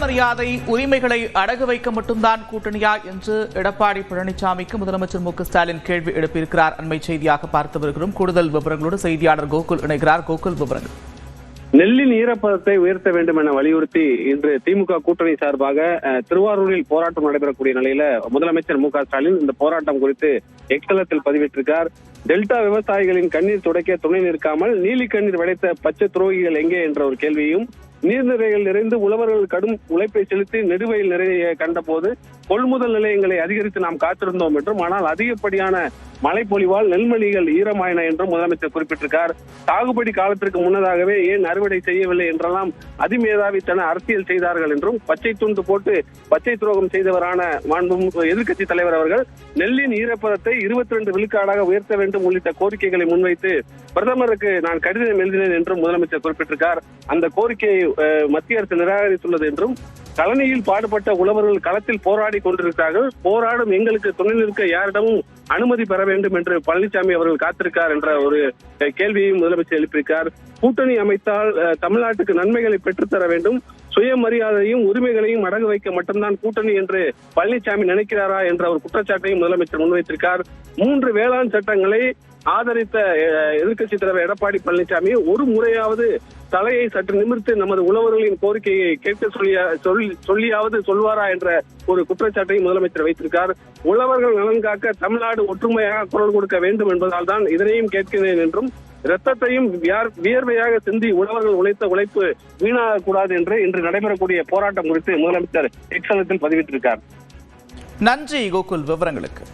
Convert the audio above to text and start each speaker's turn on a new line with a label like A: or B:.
A: சுயமரியாதை உரிமைகளை அடகு வைக்க மட்டும்தான் கூட்டணியா என்று எடப்பாடி பழனிசாமிக்கு முதலமைச்சர் மு.க.ஸ்டாலின் கேள்வி எழுப்பியிருக்கிறார். அண்மை செய்தியாக பார்த்து வருகிறோம். கூடுதல் விவரங்களோடு செய்தியாளர் கோகுல் இணைகிறார். கோகுல், விவரங்கள்.
B: நெல்லின் ஈரப்பதத்தை உயர்த்த வேண்டும் என வலியுறுத்தி இன்று திமுக கூட்டணி சார்பாக திருவாரூரில் போராட்டம் நடைபெறக்கூடிய நிலையில முதலமைச்சர் மு.க.ஸ்டாலின் இந்த போராட்டம் குறித்து எக்ஸலத்தில் பதிவிட்டிருக்கார். டெல்டா விவசாயிகளின் கண்ணீர் துடைக்க துணை நிற்காமல் நீலி கண்ணீர் விளைத்த பச்சை துரோகிகள் எங்கே என்ற ஒரு கேள்வியும், நீர்நிலைகள் நிறைந்து உழவர்கள் கடும் உழைப்பை செலுத்தி நெடுவயல் நிறைய கண்டபோது கொள்முதல் நிலையங்களை அதிகரித்து நாம் காத்திருந்தோம் என்றும், ஆனால் அதிகப்படியான மழைப்பொழிவால் நெல்மணிகள் ஈரமாயின என்றும் முதலமைச்சர் குறிப்பிட்டிருக்கார். சாகுபடி காலத்திற்கு முன்னதாகவே ஏன் அறுவடை செய்யவில்லை என்றெல்லாம் அதிமேதாவித்தன அரசியல் செய்தார்கள் என்றும், பச்சை துண்டு போட்டு பச்சை துரோகம் செய்தவரான எதிர்க்கட்சி தலைவர் அவர்கள் நெல்லின் ஈரப்பதத்தை 22 விழுக்காடாக உயர்த்த வேண்டும் உள்ளிட்ட கோரிக்கைகளை முன்வைத்து பிரதமருக்கு நான் கடிதம் எழுதினேன் என்றும் முதலமைச்சர் குறிப்பிட்டிருக்கார். அந்த கோரிக்கையை மத்திய அரசு நிராகரித்துள்ளது என்றும், கழனியில் பாடுபட்ட உழவர்கள் களத்தில் போராடி கொண்டிருக்கிறார்கள், போராடும் எங்களுக்கு துணை நிற்க யாரிடமும் அனுமதி பெற வேண்டும் என்று பழனிசாமி அவர்கள் காத்திருக்கார் என்ற ஒரு கேள்வியையும் முதலமைச்சர் எழுப்பியிருக்கார். கூட்டணி அமைத்தால் தமிழ்நாட்டுக்கு நன்மைகளை பெற்றுத்தர வேண்டும், சுயமரியாதையும் உரிமைகளையும் அடகு வைக்க மட்டும்தான் கூட்டணி என்று பழனிசாமி நினைக்கிறாரா என்ற ஒரு குற்றச்சாட்டையும் முதலமைச்சர் முன்வைத்திருக்கார். 3 வேளாண் சட்டங்களை ஆதரித்த எதிர்க்கட்சி தலைவர் எடப்பாடி பழனிசாமி ஒரு முறையாவது தலையை சற்று நிமிர்த்து நமது உழவர்களின் கோரிக்கையை கேட்க சொல்லியாவது சொல்வாரா என்ற ஒரு குற்றச்சாட்டையும் முதலமைச்சர் வைத்திருக்கார். உழவர்கள் நலன் காக்க தமிழ்நாடு ஒற்றுமையாக குரல் கொடுக்க வேண்டும் என்பதால் தான் இதனையும் கேட்கிறேன் என்றும், இரத்தத்தையும் வியர்வையாக சிந்தி உழவர்கள் உழைத்த உழைப்பு வீணாகக்கூடாது என்று இன்று நடைபெறக்கூடிய போராட்டம் குறித்து முதலமைச்சர் எக்ஸலத்தில் பதிவிட்டிருக்கார்.
A: நன்றி கோகுல், விவரங்களுக்கு.